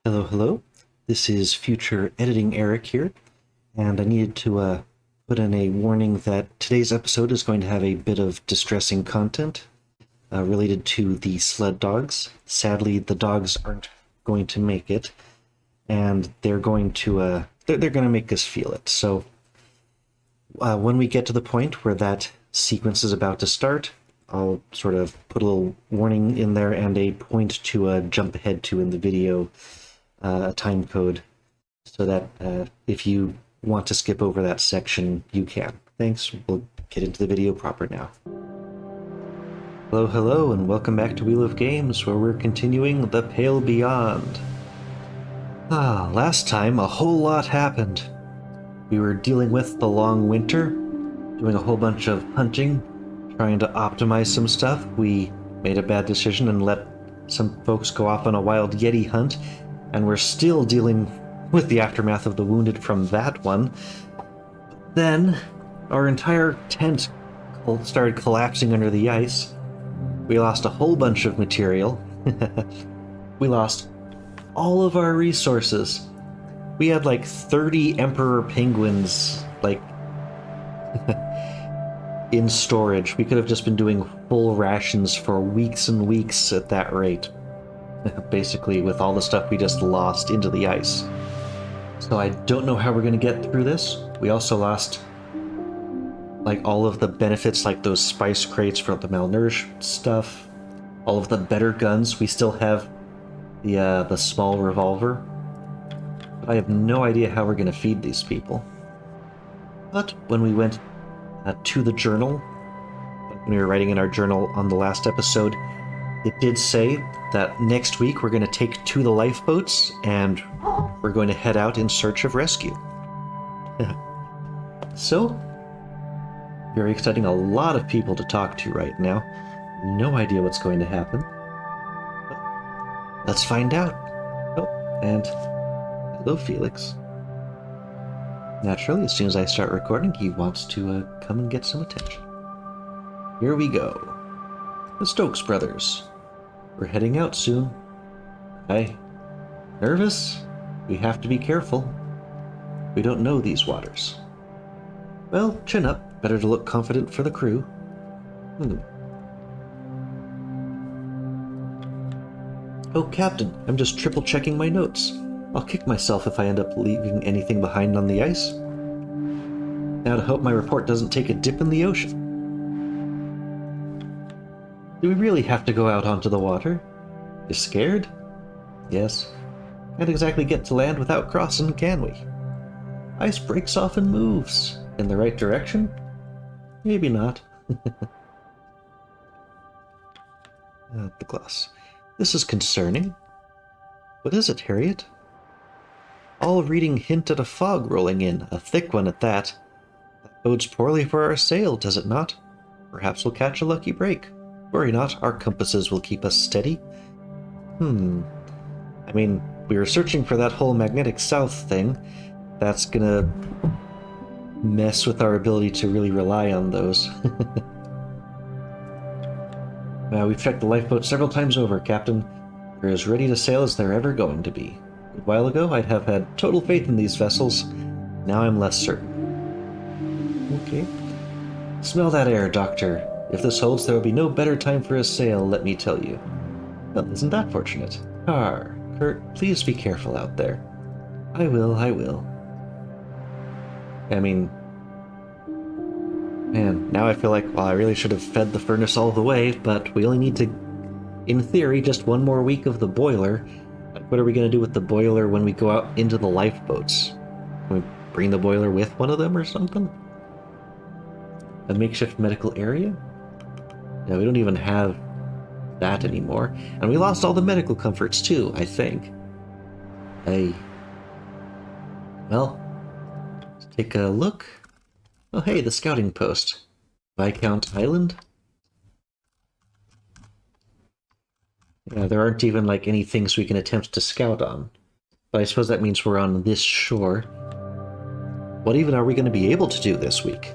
Hello, hello. This is future editing Eric here, and I needed to put in a warning that today's episode is going to have a bit of distressing content related to the sled dogs. Sadly, the dogs aren't going to make it, and they're going to make us feel it. So when we get to the point where that sequence is about to start, I'll sort of put a little warning in there and a point to jump ahead to in the video, a time code, so that if you want to skip over that section, you can. Thanks. We'll get into the video proper now. Hello, hello, and welcome back to Wheel of Games, where we're continuing The Pale Beyond. Last time a whole lot happened. We were dealing with the long winter, doing a whole bunch of hunting, trying to optimize some stuff. We made a bad decision and let some folks go off on a wild Yeti hunt, and we're still dealing with the aftermath of the wounded from that one. Then our entire tent started collapsing under the ice. We lost a whole bunch of material. We lost all of our resources. We had like 30 emperor penguins, like, in storage. We could have just been doing full rations for weeks and weeks at that rate. Basically, with all the stuff we just lost into the ice. So I don't know how we're going to get through this. We also lost like all of the benefits, like those spice crates for the malnourished stuff, all of the better guns. We still have the small revolver, but I have no idea how we're going to feed these people. But when we went to the journal, when we were writing in our journal on the last episode, it did say that next week we're going to take to the lifeboats and we're going to head out in search of rescue. So, very exciting. A lot of people to talk to right now. No idea what's going to happen. But let's find out. Oh, and hello, Felix. Naturally, as soon as I start recording, he wants to come and get some attention. Here we go. The Stokes brothers. We're heading out soon. Hey, nervous? We have to be careful. We don't know these waters. Well, chin up. Better to look confident for the crew. Oh, Captain, I'm just triple checking my notes. I'll kick myself if I end up leaving anything behind on the ice. Now to hope my report doesn't take a dip in the ocean. Do we really have to go out onto the water? You scared? Yes. Can't exactly get to land without crossing, can we? Ice breaks off and moves. In the right direction? Maybe not. The glass. This is concerning. What is it, Harriet? All reading hint at a fog rolling in, a thick one at that. That bodes poorly for our sail, does it not? Perhaps we'll catch a lucky break. Worry not, our compasses will keep us steady. I mean, we were searching for that whole magnetic south thing. That's gonna mess with our ability to really rely on those. We've checked the lifeboat several times over, Captain. They're as ready to sail as they're ever going to be. A while ago, I'd have had total faith in these vessels. Now I'm less certain. Okay. Smell that air, Doctor. If this holds, there will be no better time for a sail, let me tell you. Well, isn't that fortunate? Kurt, please be careful out there. I will. I mean, man, now I feel like, well, I really should have fed the furnace all the way, but we only need to, in theory, just one more week of the boiler. What are we going to do with the boiler when we go out into the lifeboats? Can we bring the boiler with one of them or something? A makeshift medical area? Yeah, we don't even have that anymore. And we lost all the medical comforts too, I think. Well, let's take a look. Oh hey, the scouting post. Viscount Island? Yeah, there aren't even like any things we can attempt to scout on. But I suppose that means we're on this shore. What even are we going to be able to do this week?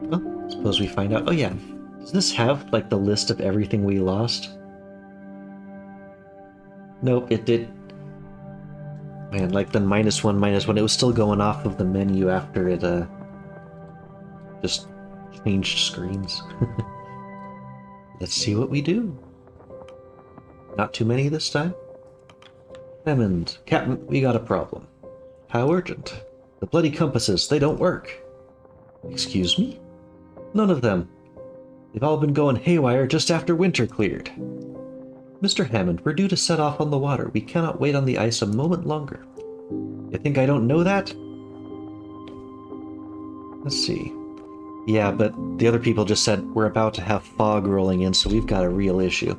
Well, suppose we find out. Oh yeah, does this have like the list of everything we lost? Nope, it did. Man, like the -1, it was still going off of the menu after it just changed screens. Let's see what we do. Not too many this time? Hammond, Captain, we got a problem. How urgent? The bloody compasses, they don't work. Excuse me? None of them. They've all been going haywire just after winter cleared. Mr. Hammond, we're due to set off on the water. We cannot wait on the ice a moment longer. You think I don't know that? Let's see. Yeah, but the other people just said we're about to have fog rolling in, so we've got a real issue.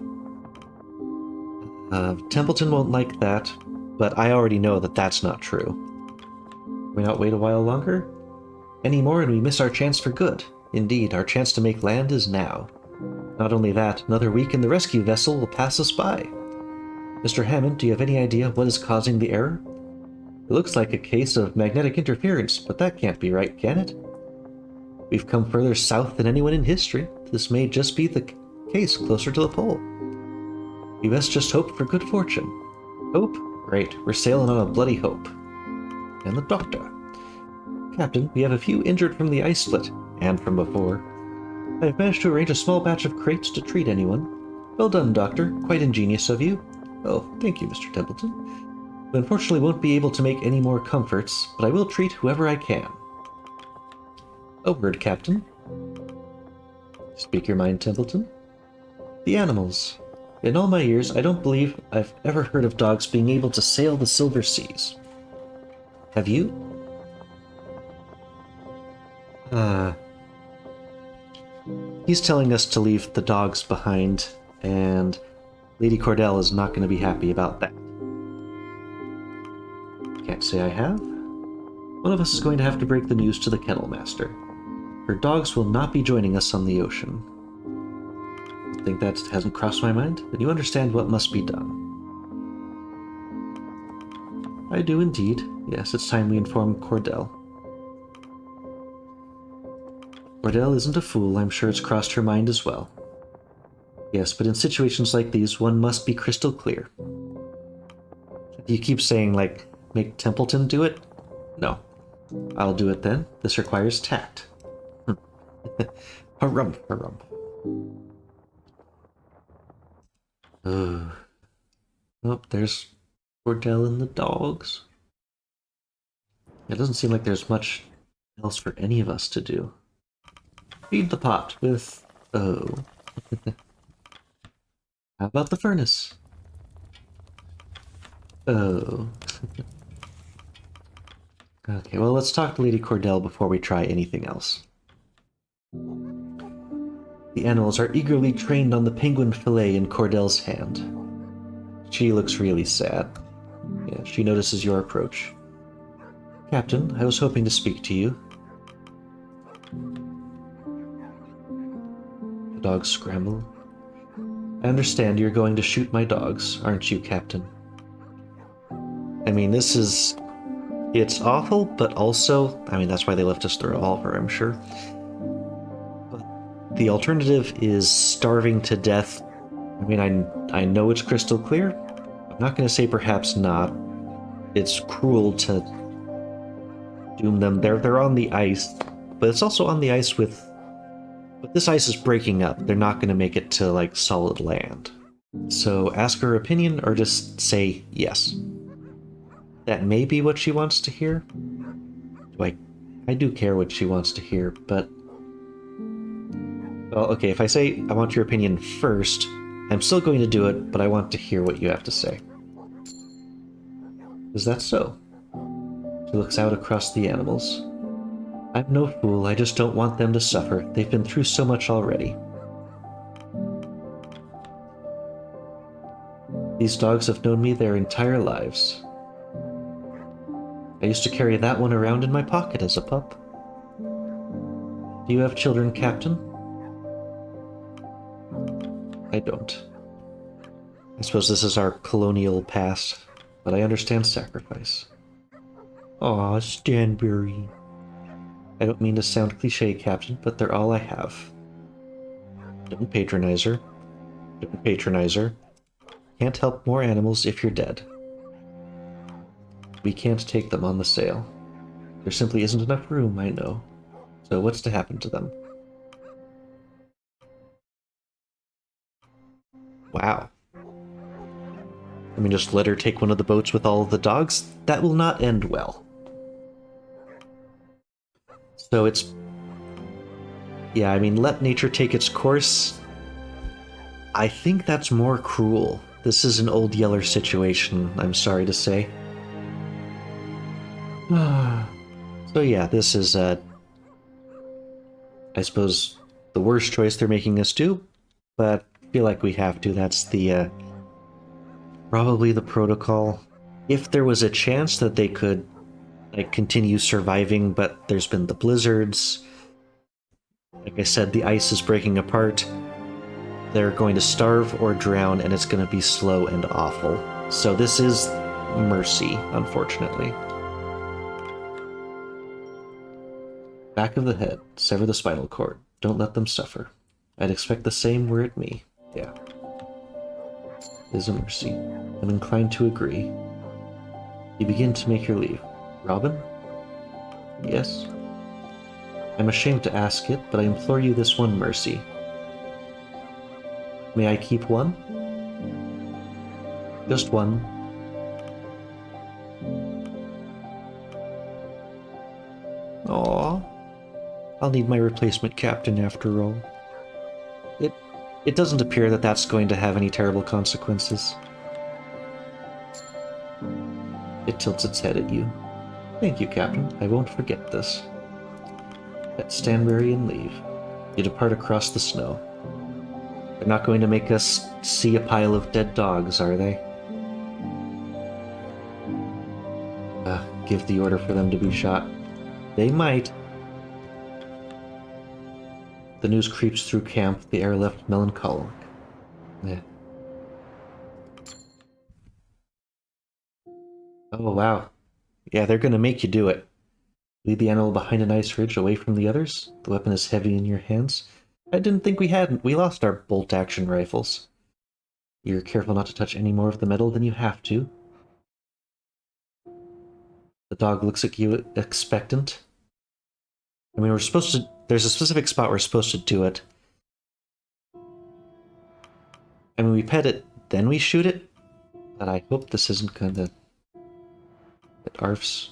Templeton won't like that, but I already know that that's not true. Can we not wait a while longer? Any more and we miss our chance for good. Indeed, our chance to make land is now. Not only that, another week and the rescue vessel will pass us by. Mr. Hammond, do you have any idea what is causing the error? It looks like a case of magnetic interference, but that can't be right, can it? We've come further south than anyone in history. This may just be the case closer to the pole. We best just hope for good fortune. Hope? Great, we're sailing on a bloody hope. And the doctor. Captain, we have a few injured from the ice split, and from before. I've managed to arrange a small batch of crates to treat anyone. Well done, Doctor. Quite ingenious of you. Oh, thank you, Mr. Templeton. We unfortunately won't be able to make any more comforts, but I will treat whoever I can. A word, Captain. Speak your mind, Templeton. The animals. In all my years, I don't believe I've ever heard of dogs being able to sail the silver seas. Have you? He's telling us to leave the dogs behind, and Lady Cordell is not going to be happy about that. Can't say I have. One of us is going to have to break the news to the Kennel Master. Her dogs will not be joining us on the ocean. Think that hasn't crossed my mind? Then you understand what must be done. I do indeed. Yes, it's time we inform Cordell. Cordell isn't a fool. I'm sure it's crossed her mind as well. Yes, but in situations like these, one must be crystal clear. You keep saying, like, make Templeton do it? No. I'll do it then. This requires tact. Harumph, harumph. Oh, there's Cordell and the dogs. It doesn't seem like there's much else for any of us to do. Feed the pot with... Oh. How about the furnace? Oh. Okay, well, let's talk to Lady Cordell before we try anything else. The animals are eagerly trained on the penguin fillet in Cordell's hand. She looks really sad. Yeah, she notices your approach. Captain, I was hoping to speak to you. The dogs scramble. I understand you're going to shoot my dogs, aren't you, Captain? I mean, this is... It's awful, but also... I mean, that's why they left us the revolver, I'm sure. But the alternative is starving to death. I mean, I know it's crystal clear. I'm not going to say perhaps not. It's cruel to doom them. They're on the ice, but it's also on the ice with... But this ice is breaking up. They're not going to make it to, like, solid land. So ask her opinion or just say yes. That may be what she wants to hear. I do care what she wants to hear, but... Well, okay, if I say I want your opinion first, I'm still going to do it, but I want to hear what you have to say. Is that so? She looks out across the animals. I'm no fool, I just don't want them to suffer. They've been through so much already. These dogs have known me their entire lives. I used to carry that one around in my pocket as a pup. Do you have children, Captain? I don't. I suppose this is our colonial past, but I understand sacrifice. Aw, Stanberry. I don't mean to sound cliché, Captain, but they're all I have. Don't patronize her. Don't patronize her. Can't help more animals if you're dead. We can't take them on the sail. There simply isn't enough room, I know. So what's to happen to them? Wow. I mean, just let her take one of the boats with all of the dogs? That will not end well. So it's... Yeah, I mean, let nature take its course. I think that's more cruel. This is an Old Yeller situation, I'm sorry to say. So yeah, this is, I suppose, the worst choice they're making us do, but I feel like we have to. That's the, probably the protocol. If there was a chance that they could, like, continue surviving, but there's been the blizzards, like I said, the ice is breaking apart, they're going to starve or drown, and it's going to be slow and awful. So this is mercy, unfortunately. Back of the head. Sever the spinal cord. Don't let them suffer. I'd expect the same were it me. Yeah. It is a mercy. I'm inclined to agree. You begin to make your leave. Robin? Yes? I'm ashamed to ask it, but I implore you this one mercy. May I keep one? Just one. Aww. I'll need my replacement captain after all. It doesn't appear that that's going to have any terrible consequences. It tilts its head at you. Thank you, Captain. I won't forget this. Pet Stanberry and leave. You depart across the snow. They're not going to make us see a pile of dead dogs, are they? Give the order for them to be shot. They might. The news creeps through camp, the air left melancholic. Oh, wow. Yeah, they're gonna make you do it. Lead the animal behind an ice ridge away from the others. The weapon is heavy in your hands. I didn't think we hadn't. We lost our bolt-action rifles. You're careful not to touch any more of the metal than you have to. The dog looks at you expectant. I mean, we're supposed to... There's a specific spot we're supposed to do it. I mean, we pet it, then we shoot it. But I hope this isn't gonna... It arfs.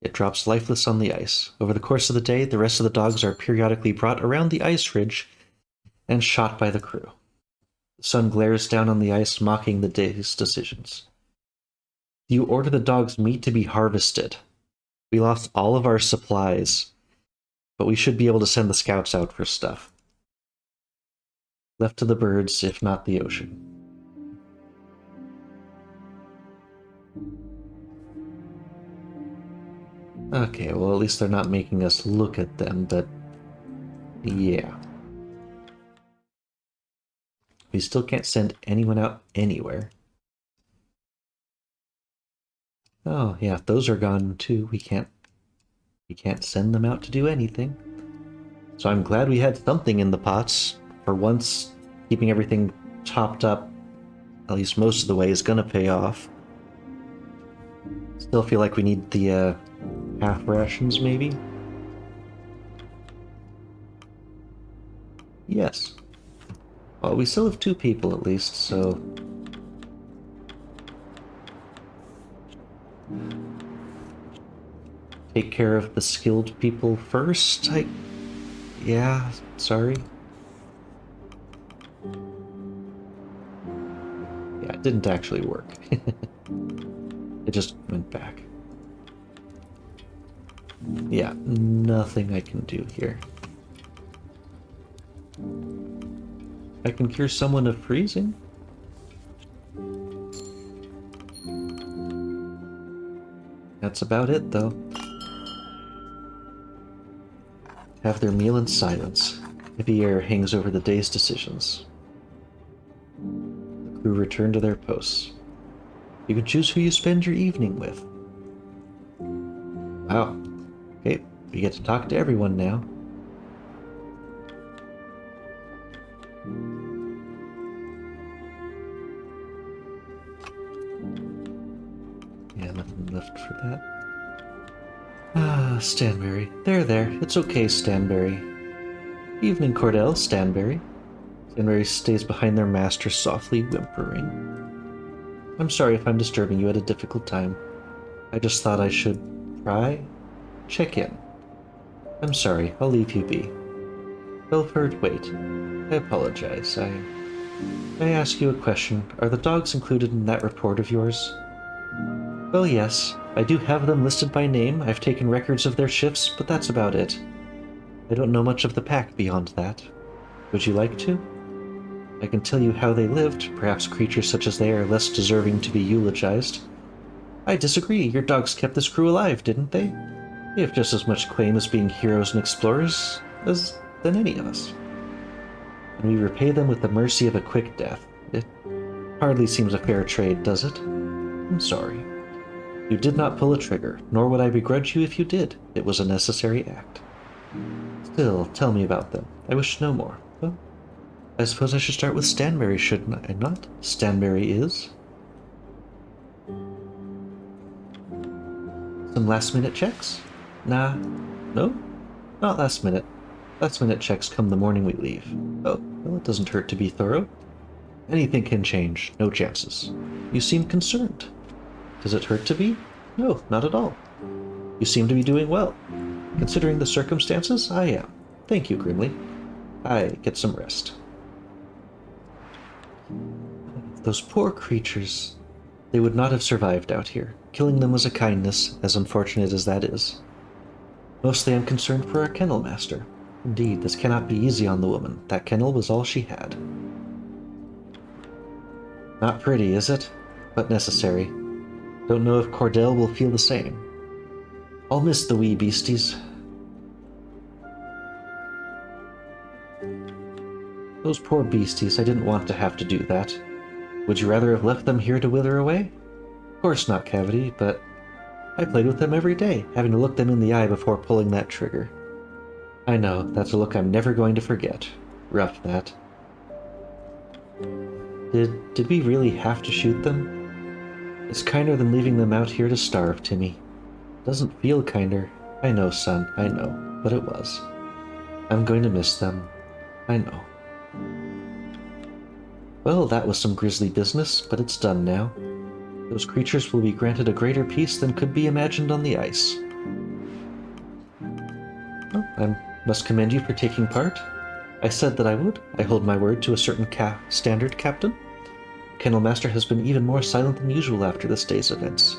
It drops lifeless on the ice. Over the course of the day, the rest of the dogs are periodically brought around the ice ridge and shot by the crew. The sun glares down on the ice, mocking the day's decisions. You order the dog's meat to be harvested. We lost all of our supplies, but we should be able to send the scouts out for stuff. Left to the birds, if not the ocean. Okay, well at least they're not making us look at them, but yeah. We still can't send anyone out anywhere. Oh yeah, those are gone too. We can't send them out to do anything. So I'm glad we had something in the pots. For once, keeping everything topped up, at least most of the way, is gonna pay off. Still feel like we need the half rations, maybe? Yes. Well, we still have 2 people at least, so... Take care of the skilled people first, Yeah, sorry. Yeah, it didn't actually work. It just went back. Yeah, nothing I can do here. I can cure someone of freezing. That's about it, though. Have their meal in silence. Heavy air hangs over the day's decisions. The crew return to their posts. You can choose who you spend your evening with. Wow. Okay, we get to talk to everyone now. left for that. Ah, Stanberry. There. It's okay, Stanberry. Evening, Cordell, Stanberry. Stanberry stays behind their master, softly whimpering. I'm sorry if I'm disturbing you at a difficult time. I just thought I should check in. I'm sorry, I'll leave you be. Belford, wait. I apologize. May I ask you a question? Are the dogs included in that report of yours? Well, yes. I do have them listed by name. I've taken records of their shifts, but that's about it. I don't know much of the pack beyond that. Would you like to? I can tell you how they lived. Perhaps creatures such as they are less deserving to be eulogized. I disagree. Your dogs kept this crew alive, didn't they? They have just as much claim as being heroes and explorers than any of us. And we repay them with the mercy of a quick death. It hardly seems a fair trade, does it? I'm sorry. You did not pull a trigger, nor would I begrudge you if you did. It was a necessary act. Still, tell me about them. I wish to know more. Well, I suppose I should start with Stanberry, shouldn't I not? Stanberry is... Some last-minute checks? Nah. No? Not last minute. Last-minute checks come the morning we leave. Oh, well, it doesn't hurt to be thorough. Anything can change. No chances. You seem concerned. Does it hurt to be? No, not at all. You seem to be doing well. Considering the circumstances, I am. Thank you, Grimly. I get some rest. Those poor creatures. They would not have survived out here. Killing them was a kindness, as unfortunate as that is. Mostly I'm concerned for our kennel master. Indeed, this cannot be easy on the woman. That kennel was all she had. Not pretty, is it? But necessary. Don't know if Cordell will feel the same. I'll miss the wee beasties. Those poor beasties, I didn't want to have to do that. Would you rather have left them here to wither away? Of course not, Cavity, but I played with them every day, having to look them in the eye before pulling that trigger. I know, that's a look I'm never going to forget. Rough, that. Did we really have to shoot them? It's kinder than leaving them out here to starve, Timmy. Doesn't feel kinder. I know, son, I know, but it was. I'm going to miss them. I know. Well, that was some grisly business, but it's done now. Those creatures will be granted a greater peace than could be imagined on the ice. Well, I must commend you for taking part. I said that I would. I hold my word to a certain standard, Captain. Kennel Master has been even more silent than usual after this day's events.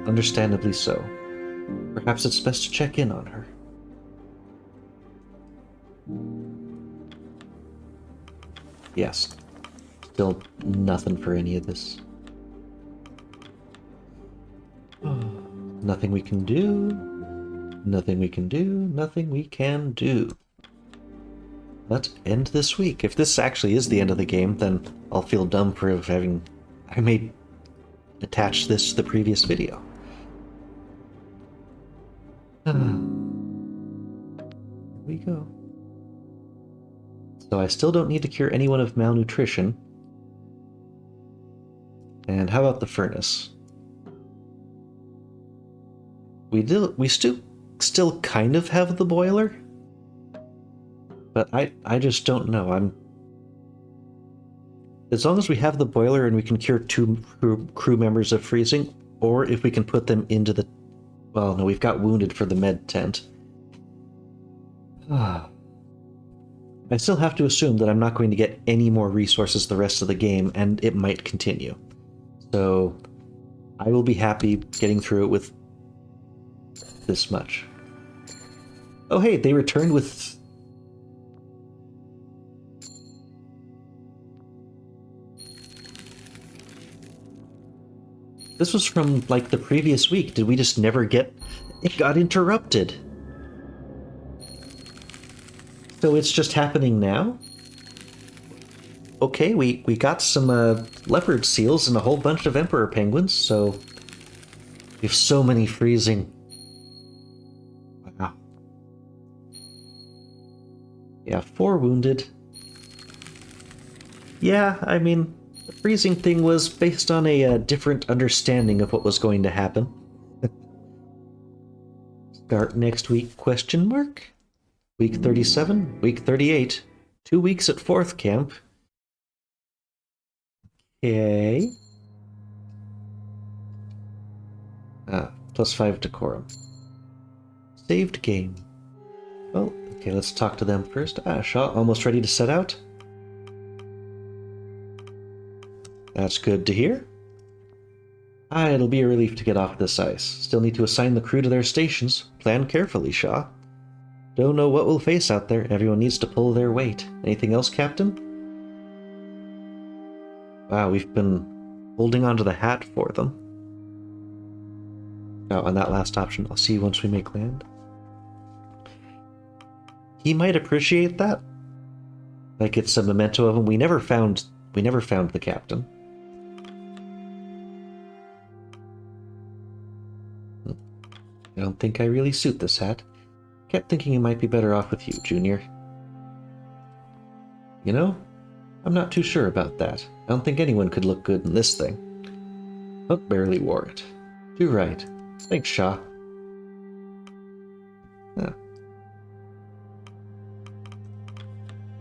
Understandably so. Perhaps it's best to check in on her. Yes. Still nothing for any of this. Nothing we can do. Nothing we can do. Nothing we can do. Let's end this week. If this actually is the end of the game, then I'll feel dumb for having... I may attach this to the previous video. Here we go. So I still don't need to cure anyone of malnutrition. And how about the furnace? We still kind of have the boiler, but I just don't know. As long as we have the boiler and we can cure 2 crew members of freezing, or if we can put them into the... Well, no, we've got wounded for the med tent. I still have to assume that I'm not going to get any more resources the rest of the game, and it might continue. So I will be happy getting through it with this much. Oh hey, they returned with... This was from, like, the previous week. Did we just never get... It got interrupted. So it's just happening now? Okay, we got some leopard seals and a whole bunch of emperor penguins, so... We have so many freezing... Wow. Yeah, 4 wounded. Yeah, I mean... The freezing thing was based on a different understanding of what was going to happen. Start next week, question mark? Week 37, week 38. 2 weeks at 4th camp. Okay. +5 decorum. Saved game. Well, okay, let's talk to them first. Shaw, almost ready to set out? That's good to hear. It'll be a relief to get off this ice. Still need to assign the crew to their stations. Plan carefully, Shaw. Don't know what we'll face out there. Everyone needs to pull their weight. Anything else, Captain? Wow, we've been holding onto the hat for them. Oh, and that last option, I'll see you once we make land. He might appreciate that. Like it's a memento of him. We never found the captain. I don't think I really suit this hat. Kept thinking he might be better off with you, Junior. You know, I'm not too sure about that. I don't think anyone could look good in this thing. But barely wore it. Too right. Thanks, Shaw. Ah.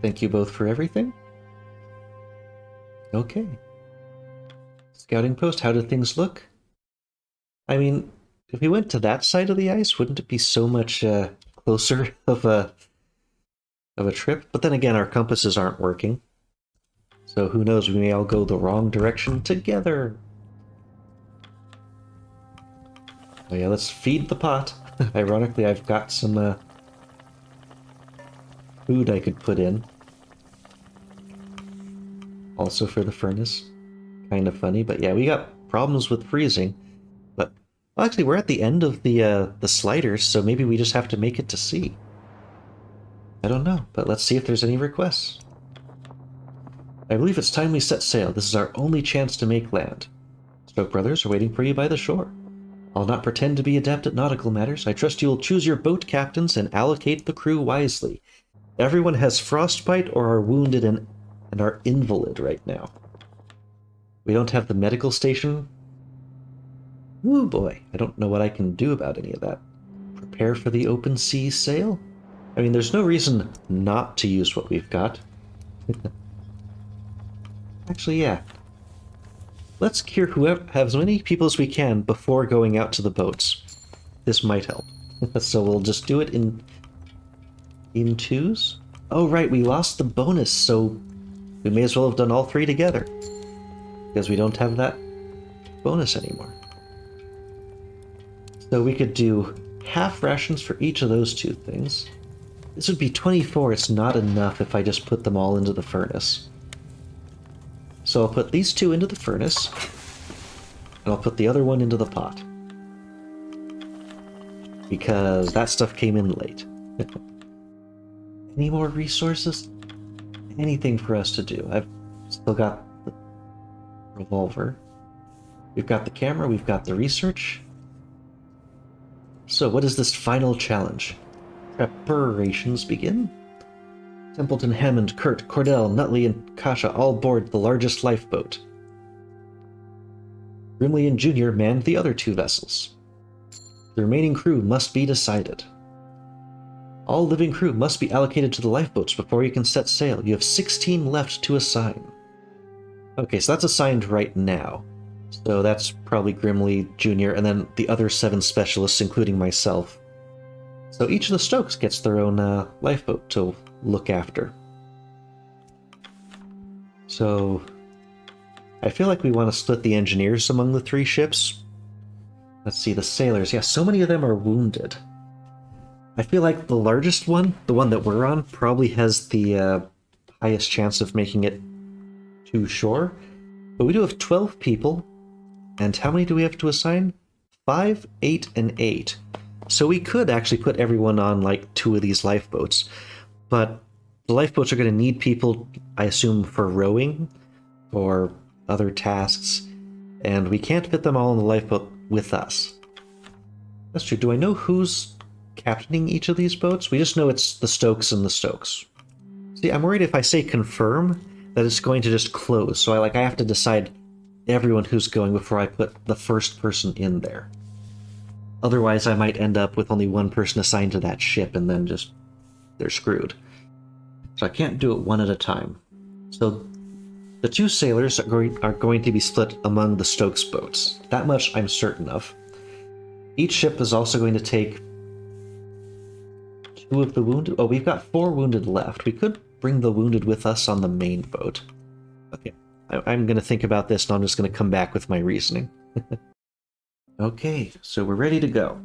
Thank you both for everything. Okay. Scouting post, how do things look? I mean, if we went to that side of the ice, wouldn't it be so much closer of a trip? But then again, our compasses aren't working. So who knows, we may all go the wrong direction together. Oh yeah, let's feed the pot. Ironically, I've got some food I could put in. Also for the furnace. Kind of funny, but yeah, we got problems with freezing. But well, actually, we're at the end of the sliders, so maybe we just have to make it to sea. I don't know, but let's see if there's any requests. I believe it's time we set sail. This is our only chance to make land. Stoke brothers are waiting for you by the shore. I'll not pretend to be adept at nautical matters. I trust you will choose your boat captains and allocate the crew wisely. Everyone has frostbite or are wounded and are invalid right now. We don't have the medical station. Ooh boy, I don't know what I can do about any of that. Prepare for the open sea sail? I mean, there's no reason not to use what we've got. Actually, yeah. Let's cure have as many people as we can before going out to the boats. This might help. So we'll just do it in twos? Oh right, we lost the bonus, so we may as well have done all three together. Because we don't have that bonus anymore. So we could do half rations for each of those two things. This would be 24. It's not enough if I just put them all into the furnace. So I'll put these two into the furnace, and I'll put the other one into the pot. Because that stuff came in late. Any more resources? Anything for us to do? I've still got the revolver. We've got the camera, we've got the research. So what is this final challenge? Preparations begin? Templeton, Hammond, Kurt, Cordell, Nutley, and Kasha all board the largest lifeboat. Grimley and Junior manned the other two vessels. The remaining crew must be decided. All living crew must be allocated to the lifeboats before you can set sail. You have 16 left to assign. Okay, so that's assigned right now. So that's probably Grimley, Junior, and then the other 7 specialists, including myself. So each of the Stokes gets their own lifeboat to look after. So I feel like we want to split the engineers among the 3 ships. Let's see, the sailors. Yeah, so many of them are wounded. I feel like the largest one, the one that we're on, probably has the highest chance of making it to shore. But we do have 12 people. And how many do we have to assign? 5, 8, and 8. So we could actually put everyone on like 2 of these lifeboats. But the lifeboats are going to need people, I assume, for rowing or other tasks. And we can't fit them all in the lifeboat with us. That's true. Do I know who's captaining each of these boats? We just know it's the Stokes and the Stokes. See, I'm worried if I say confirm that it's going to just close. So I have to decide everyone who's going before I put the first person in there. Otherwise, I might end up with only one person assigned to that ship, and then just they're screwed. So I can't do it one at a time. So the 2 sailors are going to be split among the Stokes boats. That much I'm certain of. Each ship is also going to take 2 of the wounded. Oh, we've got 4 wounded left. We could bring the wounded with us on the main boat. Okay, I'm going to think about this, and I'm just going to come back with my reasoning. Okay, so we're ready to go.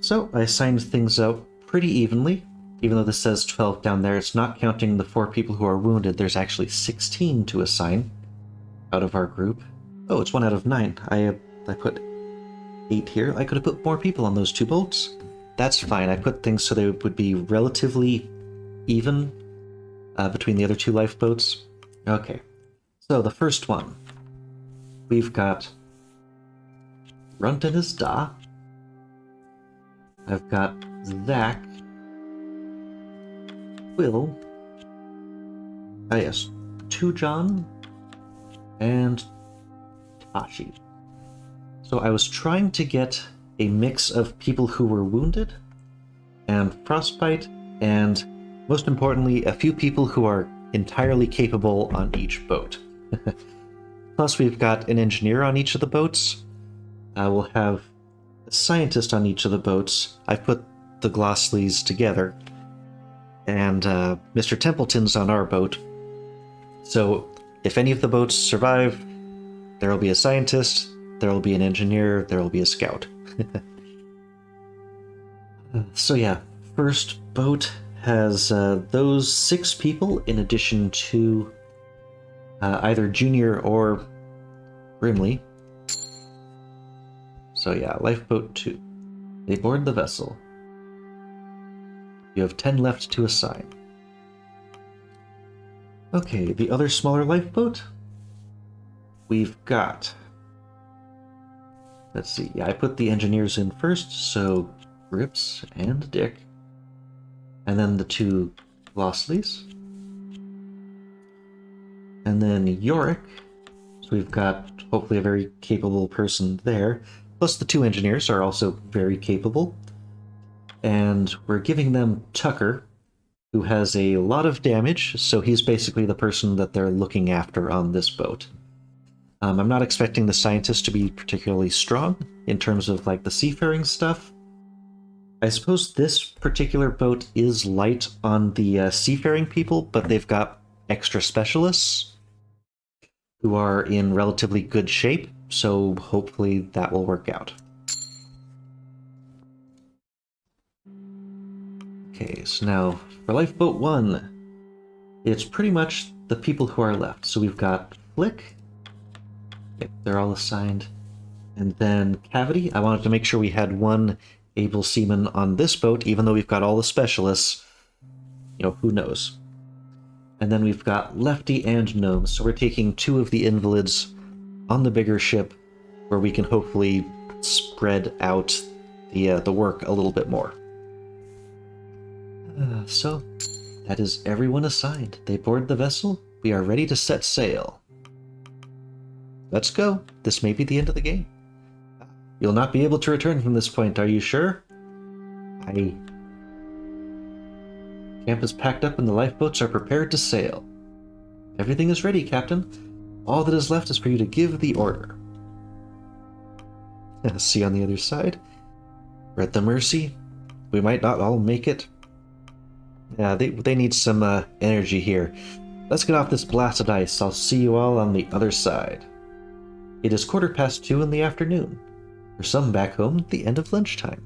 So I assigned things out pretty evenly. Even though this says 12 down there, it's not counting the 4 people who are wounded. There's actually 16 to assign out of our group. Oh, it's 1 out of 9. I put 8 here. I could have put more people on those 2 boats. That's fine. I put things so they would be relatively even between the other 2 lifeboats. Okay, so the first one. We've got Runt and his Da. I've got Zach. Will. Ah, yes. Tujon and Tashi. So I was trying to get a mix of people who were wounded and frostbite, and most importantly, a few people who are entirely capable on each boat. Plus, we've got an engineer on each of the boats. We'll have a scientist on each of the boats. I've put the Glossleys together. And Mr. Templeton's on our boat. So if any of the boats survive, there will be a scientist, there will be an engineer, there will be a scout. So yeah, first boat has those 6 people in addition to either Junior or Brimley. So yeah, lifeboat 2. They board the vessel. You have 10 left to assign. Okay, the other smaller lifeboat? We've got... Let's see, yeah, I put the engineers in first, so Grips and Dick. And then the 2 Glossleys. And then Yorick. So we've got hopefully a very capable person there. Plus the 2 engineers are also very capable. And we're giving them Tucker, who has a lot of damage, so he's basically the person that they're looking after on this boat. I'm not expecting the scientist to be particularly strong in terms of like the seafaring stuff. I suppose this particular boat is light on the seafaring people, but they've got extra specialists who are in relatively good shape, so hopefully that will work out. Okay, so now for lifeboat 1, it's pretty much the people who are left. So we've got Flick. Okay, they're all assigned. And then Cavity. I wanted to make sure we had 1 able seaman on this boat, even though we've got all the specialists. You know, who knows? And then we've got Lefty and Gnome. So we're taking 2 of the invalids on the bigger ship, where we can hopefully spread out the work a little bit more. So, that is everyone assigned. They board the vessel. We are ready to set sail. Let's go. This may be the end of the game. You'll not be able to return from this point, are you sure? Camp is packed up and the lifeboats are prepared to sail. Everything is ready, Captain. All that is left is for you to give the order. See you on the other side. We're at the Mercy. We might not all make it. Yeah, they need some energy here. Let's get off this blasted ice. I'll see you all on the other side. It is 2:15 in the afternoon. For some back home, the end of lunchtime.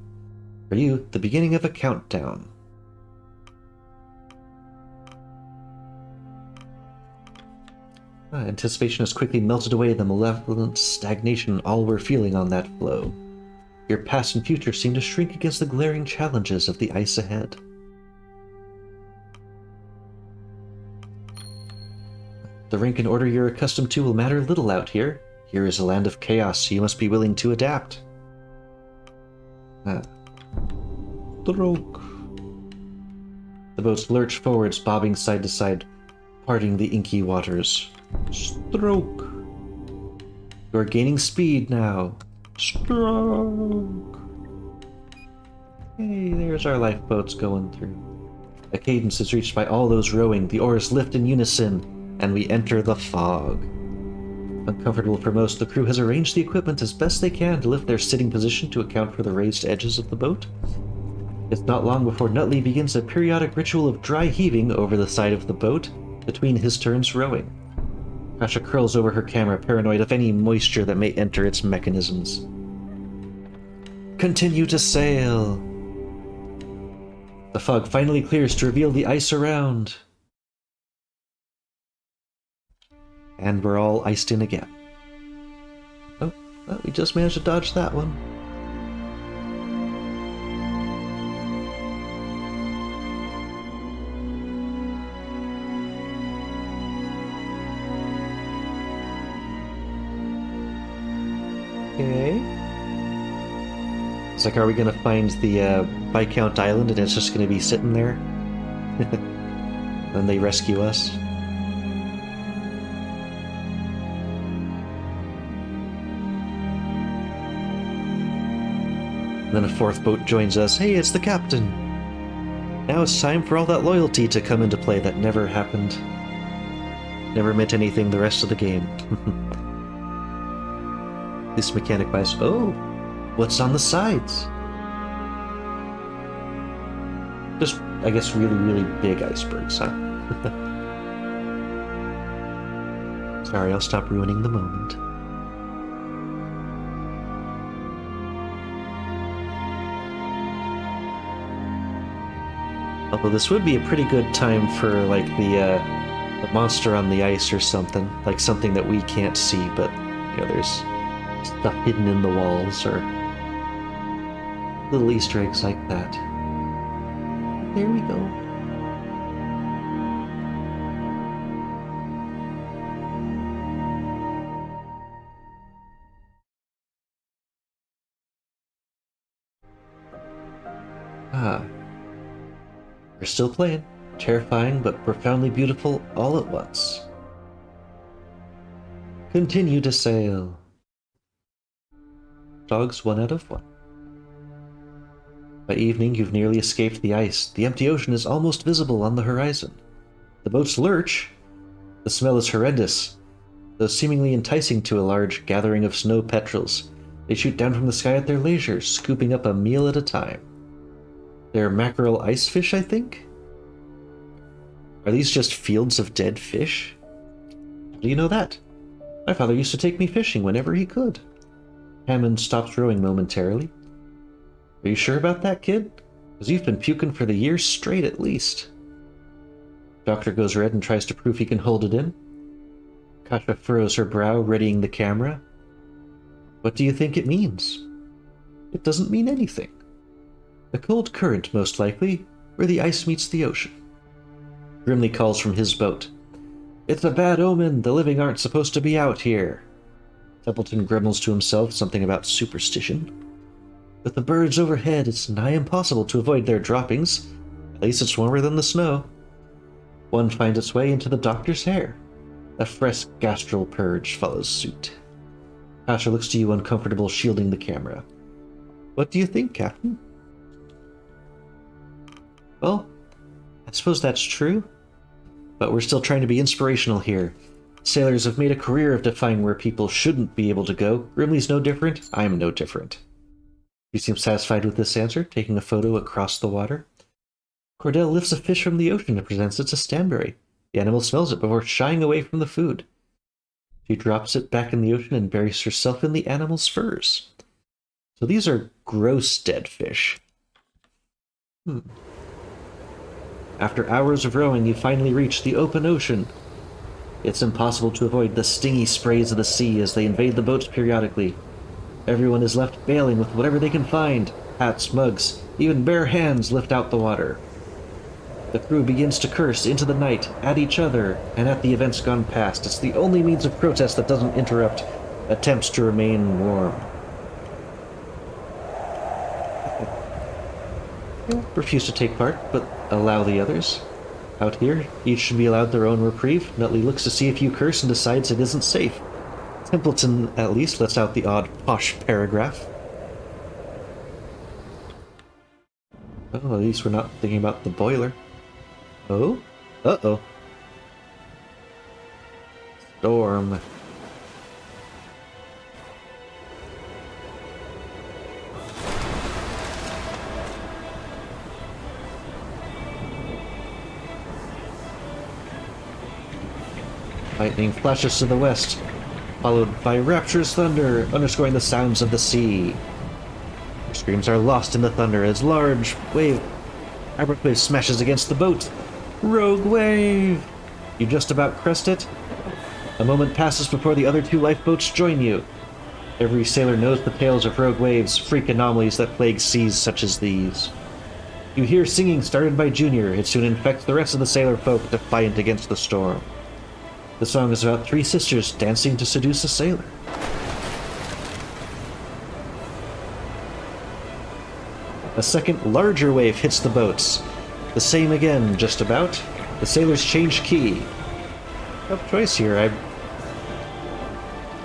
For you, the beginning of a countdown. Anticipation has quickly melted away the malevolent stagnation all were feeling on that floe. Your past and future seem to shrink against the glaring challenges of the ice ahead. The rank and order you're accustomed to will matter little out here. Here is a land of chaos, so you must be willing to adapt. Stroke. The boats lurch forwards, bobbing side to side, parting the inky waters. Stroke. You are gaining speed now. Stroke! Hey, there's our lifeboats going through. A cadence is reached by all those rowing, the oars lift in unison, and we enter the fog. Uncomfortable for most, the crew has arranged the equipment as best they can to lift their sitting position to account for the raised edges of the boat. It's not long before Nutley begins a periodic ritual of dry heaving over the side of the boat between his turns rowing. Kasha curls over her camera, paranoid of any moisture that may enter its mechanisms. Continue to sail! The fog finally clears to reveal the ice around. And we're all iced in again. Oh, well, we just managed to dodge that one. Okay. It's like, are we gonna find the Viscount Island and it's just gonna be sitting there? Then they rescue us. And then a fourth boat joins us. Hey, it's the captain! Now it's time for all that loyalty to come into play that never happened. Never meant anything the rest of the game. This mechanic buys. Oh, what's on the sides? Just, I guess, really, really big icebergs, huh? Sorry, I'll stop ruining the moment. Although this would be a pretty good time for, like, the monster on the ice or something. Like, something that we can't see, but, you know, there's stuff hidden in the walls, or little Easter eggs like that. There we go. Ah. We're still playing. Terrifying but profoundly beautiful all at once. Continue to sail. Dogs 1 out of 1. By evening, you've nearly escaped the ice. The empty ocean is almost visible on the horizon. The boats lurch. The smell is horrendous, though seemingly enticing to a large gathering of snow petrels. They shoot down from the sky at their leisure, scooping up a meal at a time. They're mackerel ice fish, I think? Are these just fields of dead fish? How do you know that? My father used to take me fishing whenever he could. Hammond stops rowing momentarily. Are you sure about that, kid? Because you've been puking for the year straight at least. Doctor goes red and tries to prove he can hold it in. Kasha furrows her brow, readying the camera. What do you think it means? It doesn't mean anything. A cold current, most likely, where the ice meets the ocean. Grimly calls from his boat. It's a bad omen. The living aren't supposed to be out here. Templeton grumbles to himself something about superstition. With the birds overhead, it's nigh impossible to avoid their droppings. At least it's warmer than the snow. One finds its way into the doctor's hair. A fresh gastral purge follows suit. Kasha looks to you, uncomfortable, shielding the camera. What do you think, Captain? Well, I suppose that's true. But we're still trying to be inspirational here. Sailors have made a career of defying where people shouldn't be able to go. Grimley's no different. I'm no different. You seem satisfied with this answer, taking a photo across the water. Cordell lifts a fish from the ocean and presents it to Stanbury. The animal smells it before shying away from the food. She drops it back in the ocean and buries herself in the animal's furs. So these are gross dead fish. After hours of rowing, you finally reach the open ocean. It's impossible to avoid the stingy sprays of the sea as they invade the boats periodically. Everyone is left bailing with whatever they can find. Hats, mugs, even bare hands lift out the water. The crew begins to curse into the night, at each other, and at the events gone past. It's the only means of protest that doesn't interrupt attempts to remain warm. Refuse to take part, but allow the others. Out here, each should be allowed their own reprieve. Nutley looks to see if you curse and decides it isn't safe. Templeton at least lets out the odd posh paragraph. Oh, at least we're not thinking about the boiler. Oh? Uh-oh. Storm. Lightning flashes to the west, followed by rapturous thunder, underscoring the sounds of the sea. Screams are lost in the thunder as large wave smashes against the boat. Rogue wave! You just about crest it? A moment passes before the other two lifeboats join you. Every sailor knows the tales of rogue waves, freak anomalies that plague seas such as these. You hear singing started by Junior. It soon infects the rest of the sailor folk defiant against the storm. The song is about three sisters dancing to seduce a sailor. A second, larger wave hits the boats. The same again, just about. The sailors change key. Tough choice here.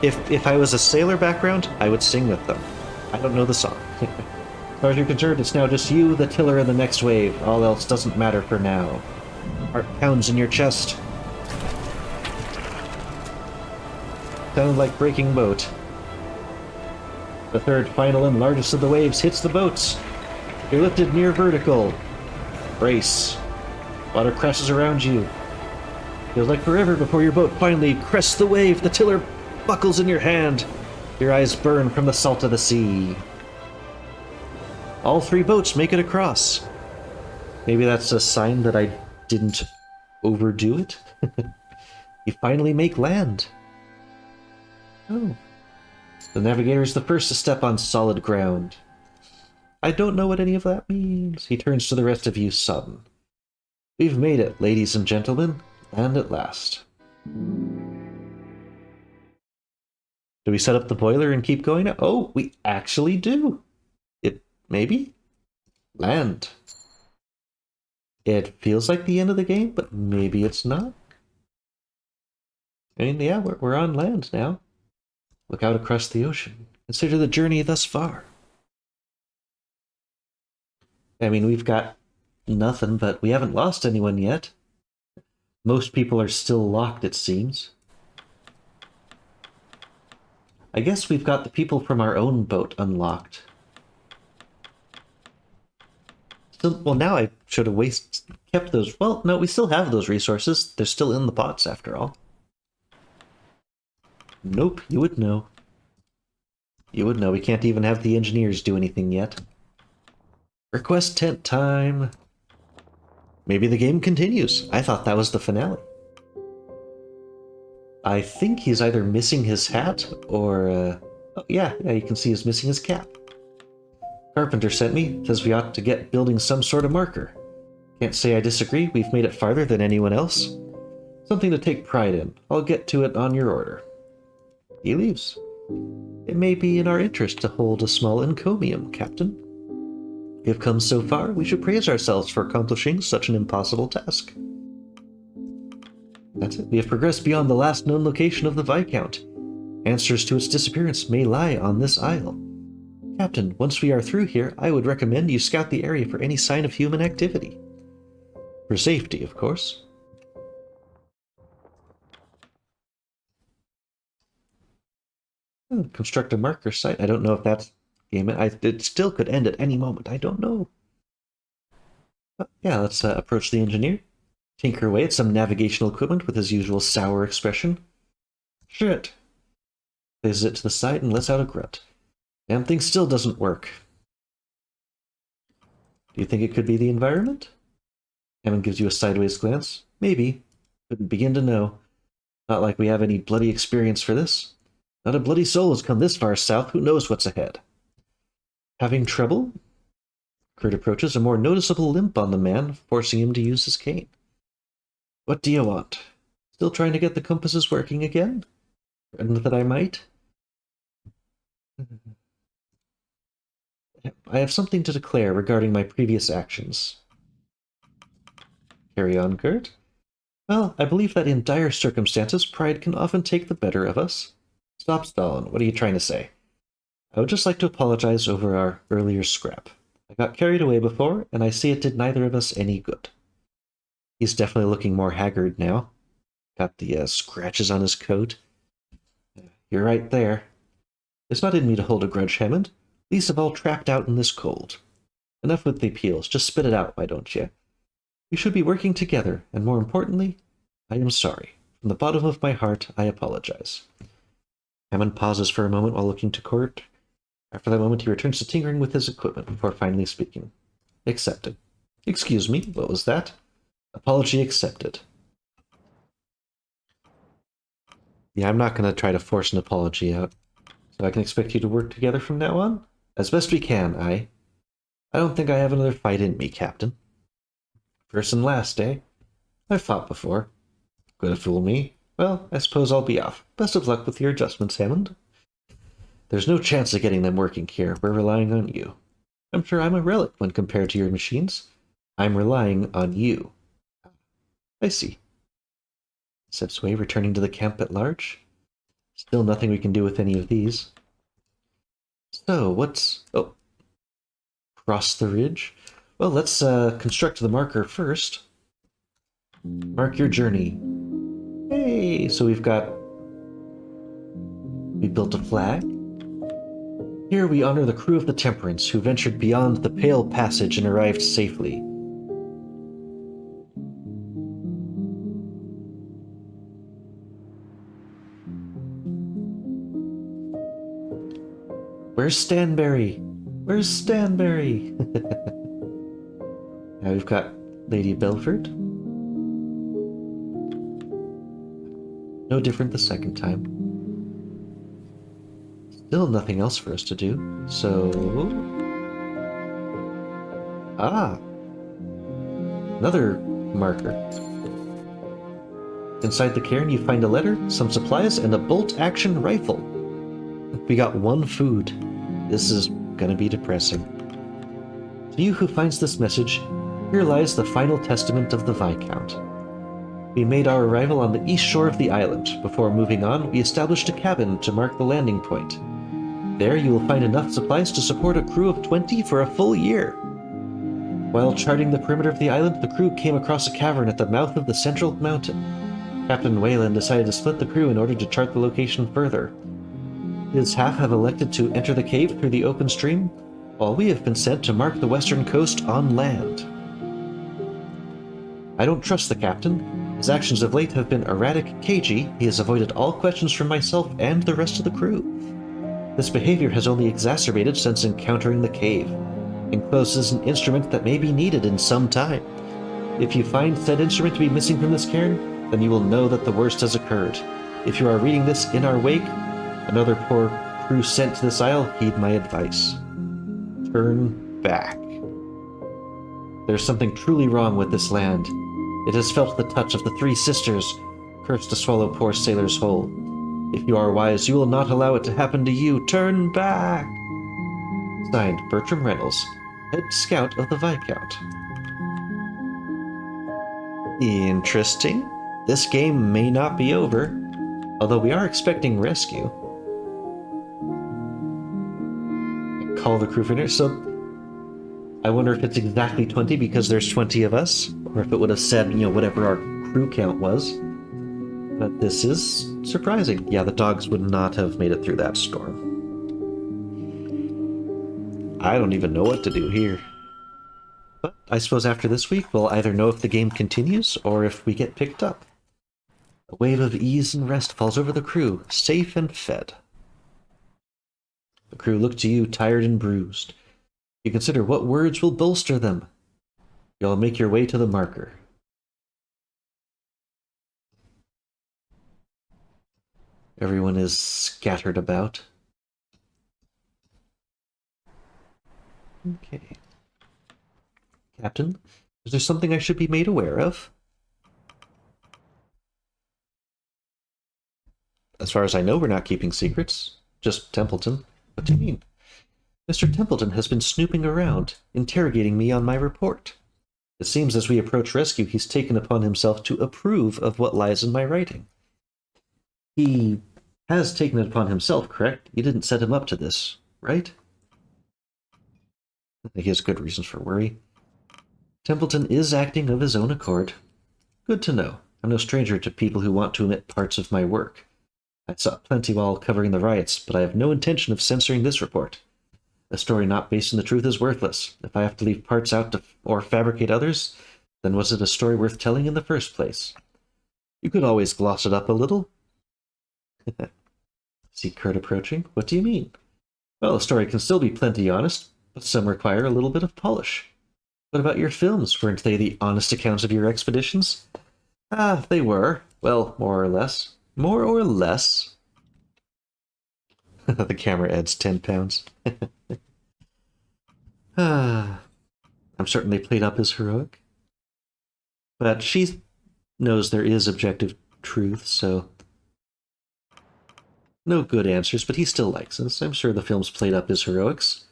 If I was a sailor background, I would sing with them. I don't know the song. As far as you're concerned, it's now just you, the tiller, and the next wave. All else doesn't matter for now. Heart pounds in your chest. Sounded like breaking boat. The third, final, and largest of the waves hits the boats. You're lifted near vertical. Brace. Water crashes around you. Feels like forever before your boat finally crests the wave. The tiller buckles in your hand. Your eyes burn from the salt of the sea. All three boats make it across. Maybe that's a sign that I didn't overdo it. You finally make land. Oh. The navigator is the first to step on solid ground. I don't know what any of that means. He turns to the rest of you, sudden. We've made it, ladies and gentlemen. Land at last. Do we set up the boiler and keep going now? Oh, we actually do. Maybe? Land. It feels like the end of the game, but maybe it's not. I mean, yeah, we're on land now. Look out across the ocean. Consider the journey thus far. I mean, we've got nothing, but we haven't lost anyone yet. Most people are still locked, it seems. I guess we've got the people from our own boat unlocked. Well, now I should have kept those. Well, no, we still have those resources. They're still in the pots, after all. Nope, you would know. You would know. We can't even have the engineers do anything yet. Request tent time. Maybe the game continues. I thought that was the finale. I think he's either missing his hat or... Oh, yeah, you can see he's missing his cap. Carpenter sent me. Says we ought to get building some sort of marker. Can't say I disagree. We've made it farther than anyone else. Something to take pride in. I'll get to it on your order. He leaves. It may be in our interest to hold a small encomium, Captain. We have come so far, we should praise ourselves for accomplishing such an impossible task. That's it. We have progressed beyond the last known location of the Viscount. Answers to its disappearance may lie on this isle. Captain, once we are through here, I would recommend you scout the area for any sign of human activity. For safety, of course. Construct a marker site. I don't know if that's game. It still could end at any moment. I don't know. But yeah, let's approach the engineer. Tinker away at some navigational equipment with his usual sour expression. Shit. Places it to the side and lets out a grunt. Damn thing still doesn't work. Do you think it could be the environment? Hammond gives you a sideways glance. Maybe. Couldn't begin to know. Not like we have any bloody experience for this. Not a bloody soul has come this far south. Who knows what's ahead? Having trouble? Kurt approaches, a more noticeable limp on the man, forcing him to use his cane. What do you want? Still trying to get the compasses working again? Threatened that I might? I have something to declare regarding my previous actions. Carry on, Kurt. Well, I believe that in dire circumstances, pride can often take the better of us. Stop stalling. What are you trying to say? I would just like to apologize over our earlier scrap. I got carried away before, and I see it did neither of us any good. He's definitely looking more haggard now. Got the scratches on his coat. You're right there. It's not in me to hold a grudge, Hammond. Least of all trapped out in this cold. Enough with the appeals. Just spit it out, why don't you? We should be working together, and more importantly, I am sorry. From the bottom of my heart, I apologize. Hammond pauses for a moment while looking to Court. After that moment, he returns to tinkering with his equipment before finally speaking. Accepted. Excuse me, what was that? Apology accepted. Yeah, I'm not going to try to force an apology out. So I can expect you to work together from now on? As best we can, I don't think I have another fight in me, Captain. First and last, eh? I've fought before. Gonna fool me? Well, I suppose I'll be off. Best of luck with your adjustments, Hammond. There's no chance of getting them working here. We're relying on you. I'm sure I'm a relic when compared to your machines. I'm relying on you. I see. Said Sway, returning to the camp at large. Still nothing we can do with any of these. So, what's... Oh. Cross the ridge? Well, let's construct the marker first. Mark your journey. Hey, so we built a flag. Here we honor the crew of the Temperance who ventured beyond the Pale Passage and arrived safely. Where's Stanberry? Where's Stanberry? Now we've got Lady Belford. No different the second time. Still nothing else for us to do, so... Ah! Another marker. Inside the cairn you find a letter, some supplies, and a bolt-action rifle. We got one food. This is gonna be depressing. To you who finds this message, here lies the final testament of the Viscount. We made our arrival on the east shore of the island. Before moving on, we established a cabin to mark the landing point. There you will find enough supplies to support a crew of 20 for a full year. While charting the perimeter of the island, the crew came across a cavern at the mouth of the central mountain. Captain Wayland decided to split the crew in order to chart the location further. His half have elected to enter the cave through the open stream, while we have been sent to mark the western coast on land. I don't trust the captain. His actions of late have been erratic, cagey. He has avoided all questions from myself and the rest of the crew. This behavior has only exacerbated since encountering the cave. Enclosed is an instrument that may be needed in some time. If you find said instrument to be missing from this cairn, then you will know that the worst has occurred. If you are reading this in our wake, another poor crew sent to this isle, heed my advice. Turn back. There's something truly wrong with this land. It has felt the touch of the three sisters, cursed to swallow poor sailors whole. If you are wise, you will not allow it to happen to you. Turn back! Signed, Bertram Reynolds, head scout of the Viscount. Interesting. This game may not be over, although we are expecting rescue. Call the crew for dinner. So, I wonder if it's exactly 20 because there's 20 of us, or if it would have said, whatever our crew count was. But this is surprising. Yeah, the dogs would not have made it through that storm. I don't even know what to do here. But I suppose after this week, we'll either know if the game continues or if we get picked up. A wave of ease and rest falls over the crew, safe and fed. The crew look to you, tired and bruised. You consider what words will bolster them. You'll make your way to the marker. Everyone is scattered about. Okay. Captain, is there something I should be made aware of? As far as I know, we're not keeping secrets. Just Templeton. What do you mean? Mr. Templeton has been snooping around, interrogating me on my report. It seems as we approach rescue, he's taken upon himself to approve of what lies in my writing. He has taken it upon himself, correct? You didn't set him up to this, right? I think he has good reasons for worry. Templeton is acting of his own accord. Good to know. I'm no stranger to people who want to omit parts of my work. I saw plenty while covering the riots, but I have no intention of censoring this report. A story not based on the truth is worthless. If I have to leave parts out or fabricate others, then was it a story worth telling in the first place? You could always gloss it up a little. See Kurt approaching. What do you mean? Well, a story can still be plenty honest, but some require a little bit of polish. What about your films? Weren't they the honest accounts of your expeditions? Ah, they were. Well, more or less. More or less. The camera adds 10 pounds. I'm certain they played up as heroic. But she knows there is objective truth, so... No good answers, but he still likes us. I'm sure the film's played up as heroics.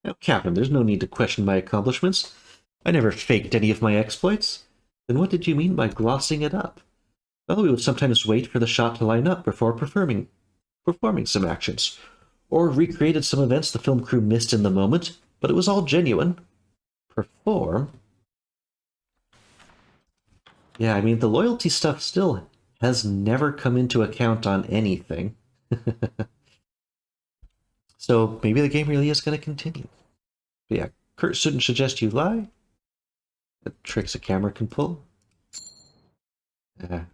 Now, Captain, there's no need to question my accomplishments. I never faked any of my exploits. Then what did you mean by glossing it up? Well, we would sometimes wait for the shot to line up before performing some actions, or recreated some events the film crew missed in the moment, but it was all genuine. Perform? Yeah, I mean, the loyalty stuff still has never come into account on anything. So maybe the game really is going to continue. But yeah, Kurt shouldn't suggest you lie. The tricks a camera can pull.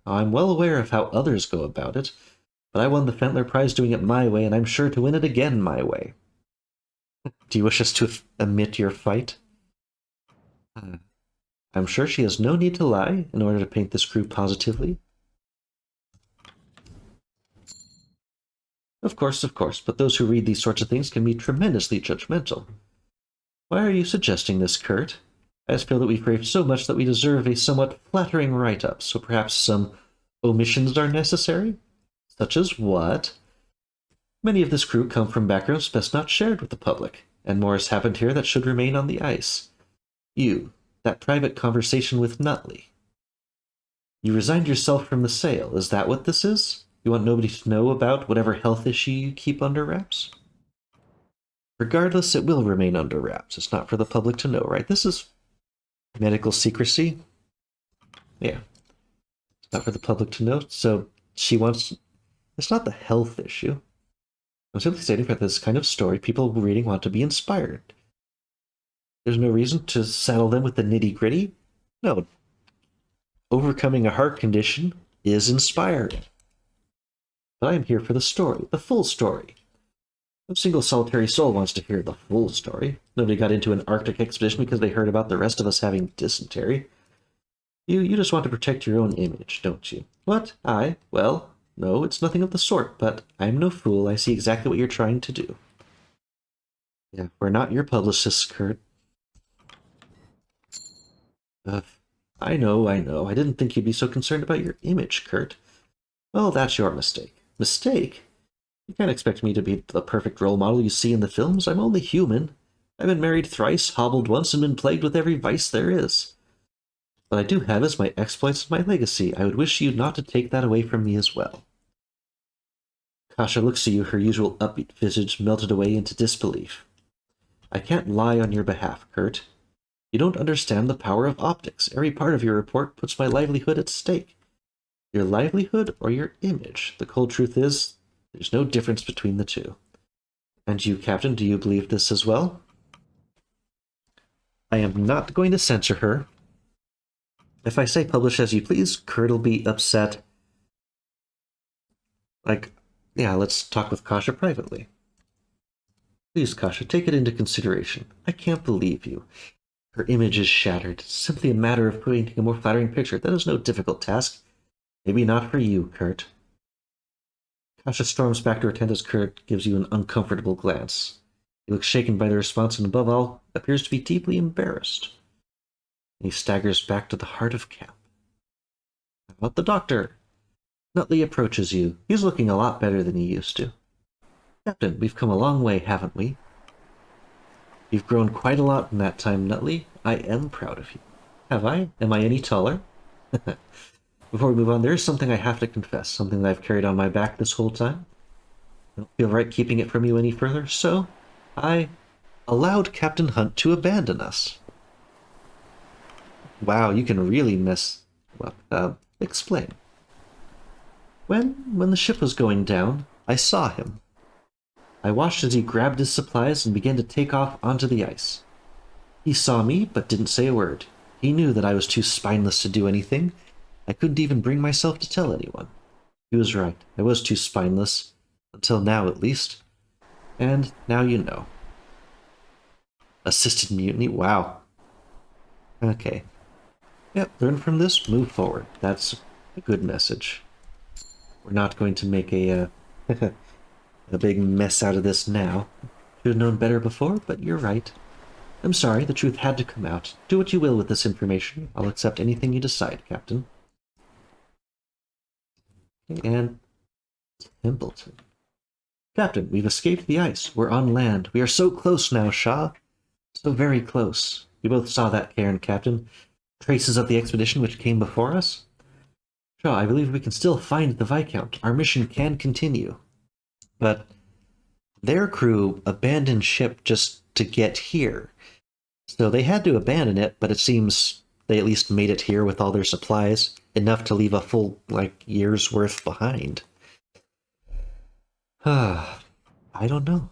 I'm well aware of how others go about it, but I won the Fentler Prize doing it my way, and I'm sure to win it again my way. Do you wish us to omit your fight? I'm sure she has no need to lie in order to paint this crew positively. Of course, but those who read these sorts of things can be tremendously judgmental. Why are you suggesting this, Kurt? I just feel that we've raved so much that we deserve a somewhat flattering write-up, so perhaps some omissions are necessary? Such as what? Many of this crew come from backgrounds best not shared with the public, and more has happened here that should remain on the ice. You, that private conversation with Nutley. You resigned yourself from the sale, is that what this is? You want nobody to know about whatever health issue you keep under wraps? Regardless, it will remain under wraps. It's not for the public to know, right? This is medical secrecy. Yeah. It's not for the public to know. So she wants... It's not the health issue. I'm simply stating for this kind of story, people reading want to be inspired. There's no reason to saddle them with the nitty-gritty. No. Overcoming a heart condition is inspiring. But I am here for the story, the full story. No single solitary soul wants to hear the full story. Nobody got into an Arctic expedition because they heard about the rest of us having dysentery. You just want to protect your own image, don't you? What? I? Well, no, it's nothing of the sort, but I'm no fool. I see exactly what you're trying to do. Yeah, we're not your publicists, Kurt. I know. I didn't think you'd be so concerned about your image, Kurt. Well, that's your mistake. Mistake? You can't expect me to be the perfect role model you see in the films. I'm only human. I've been married thrice, hobbled once, and been plagued with every vice there is. What I do have is my exploits and my legacy. I would wish you not to take that away from me as well. Kasha looks at you, her usual upbeat visage melted away into disbelief. I can't lie on your behalf, Kurt. You don't understand the power of optics. Every part of your report puts my livelihood at stake. Your livelihood or your image? The cold truth is, there's no difference between the two. And you, Captain, do you believe this as well? I am not going to censor her. If I say publish as you please, Kurt'll be upset. Like, yeah, let's talk with Kasha privately. Please, Kasha, take it into consideration. I can't believe you. Her image is shattered. It's simply a matter of painting a more flattering picture. That is no difficult task. Maybe not for you, Kurt. Kasha storms back to her tent as Kurt gives you an uncomfortable glance. He looks shaken by the response and, above all, appears to be deeply embarrassed. He staggers back to the heart of camp. How about the doctor? Nutley approaches you. He's looking a lot better than he used to. Captain, we've come a long way, haven't we? You've grown quite a lot in that time, Nutley. I am proud of you. Have I? Am I any taller? Before we move on, there is something I have to confess, something that I've carried on my back this whole time. don't feel right keeping it from you any further, so I allowed Captain Hunt to abandon us. Wow, you can really mess... Well, explain. When the ship was going down, I saw him. I watched as he grabbed his supplies and began to take off onto the ice. He saw me, but didn't say a word. He knew that I was too spineless to do anything. I couldn't even bring myself to tell anyone. He was right. I was too spineless. Until now, at least. And now you know. Assisted mutiny? Wow. Okay. Yep, learn from this, move forward. That's a good message. We're not going to make a big mess out of this now. Should have known better before, but you're right. I'm sorry, the truth had to come out. Do what you will with this information. I'll accept anything you decide, Captain. And Templeton. Captain, we've escaped the ice. We're on land. We are so close now, Shaw. So very close. We both saw that, Cairn, Captain. Traces of the expedition which came before us? Shaw, I believe we can still find the Viscount. Our mission can continue. But their crew abandoned ship just to get here. So they had to abandon it, but it seems they at least made it here with all their supplies, enough to leave a full, year's worth behind. I don't know.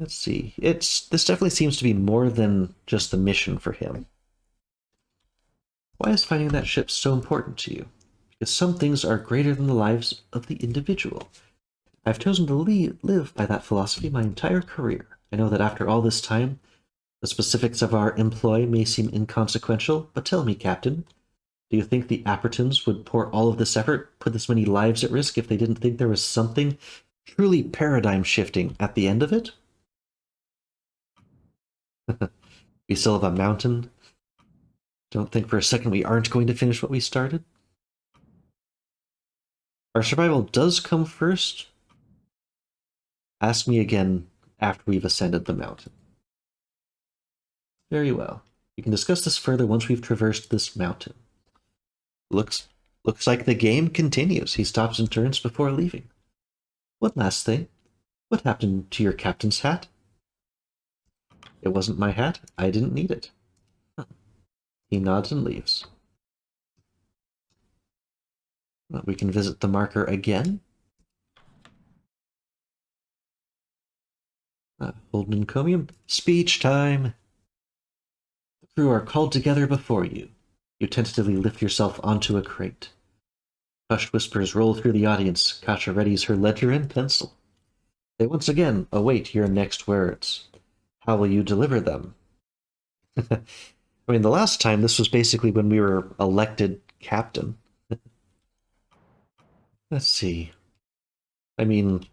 Let's see. This definitely seems to be more than just the mission for him. Why is finding that ship so important to you? Because some things are greater than the lives of the individual. I've chosen to live by that philosophy my entire career. I know that after all this time, the specifics of our employ may seem inconsequential, but tell me, Captain, do you think the Appertons would pour all of this effort, put this many lives at risk, if they didn't think there was something truly paradigm-shifting at the end of it? We still have a mountain. Don't think for a second we aren't going to finish what we started. Our survival does come first. Ask me again after we've ascended the mountain. Very well. We can discuss this further once we've traversed this mountain. Looks like the game continues. He stops and turns before leaving. One last thing. What happened to your captain's hat? It wasn't my hat. I didn't need it. He nods and leaves. Well, we can visit the marker again. Holden and Comium. Speech time! The crew are called together before you. You tentatively lift yourself onto a crate. Hushed whispers roll through the audience. Kasha readies her ledger and pencil. They once again await your next words. How will you deliver them? I mean, the last time, this was basically when we were elected captain. Let's see. I mean,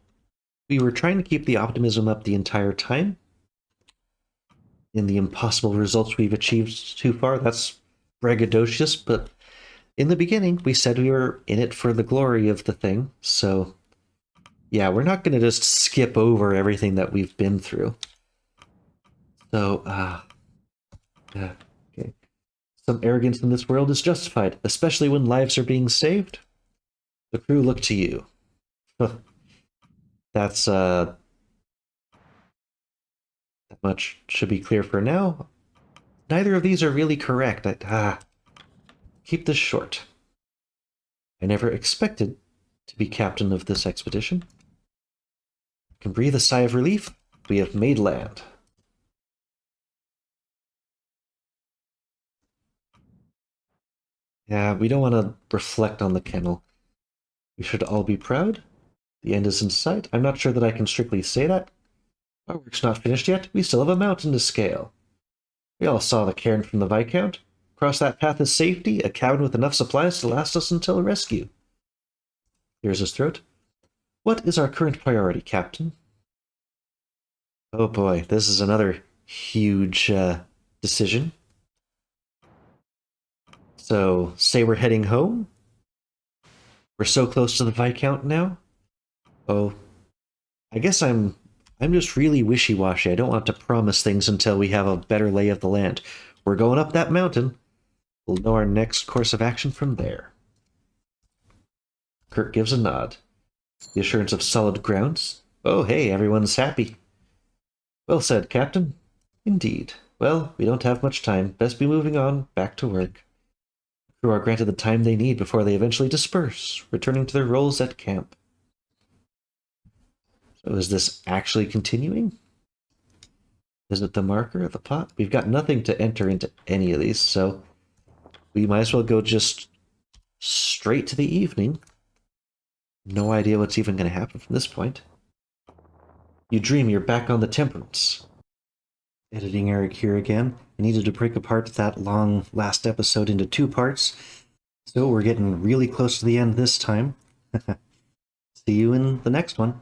we were trying to keep the optimism up the entire time. In the impossible results we've achieved too far, that's braggadocious, but in the beginning, we said we were in it for the glory of the thing, so yeah, we're not going to just skip over everything that we've been through. So, okay. Some arrogance in this world is justified, especially when lives are being saved. The crew look to you. That's, that much should be clear for now. Neither of these are really correct. Keep this short. I never expected to be captain of this expedition. I can breathe a sigh of relief. We have made land. Yeah, we don't want to reflect on the kennel. We should all be proud. The end is in sight. I'm not sure that I can strictly say that. Our work's not finished yet. We still have a mountain to scale. We all saw the cairn from the Viscount. Across that path is safety, a cabin with enough supplies to last us until rescue. Here's his throat. What is our current priority, Captain? Oh boy, this is another huge decision. So, say we're heading home? We're so close to the Viscount now? Oh, I guess I'm just really wishy-washy. I don't want to promise things until we have a better lay of the land. We're going up that mountain. We'll know our next course of action from there. Kirk gives a nod. The assurance of solid grounds. Oh, hey, everyone's happy. Well said, Captain. Indeed. Well, we don't have much time. Best be moving on. Back to work. The crew are granted the time they need before they eventually disperse, returning to their roles at camp. So is this actually continuing? Is it the marker of the pot? We've got nothing to enter into any of these, so we might as well go just straight to the evening. No idea what's even going to happen from this point. You dream you're back on the Temperance. Editing Eric here again. I needed to break apart that long last episode into 2 parts, so we're getting really close to the end this time. See you in the next one.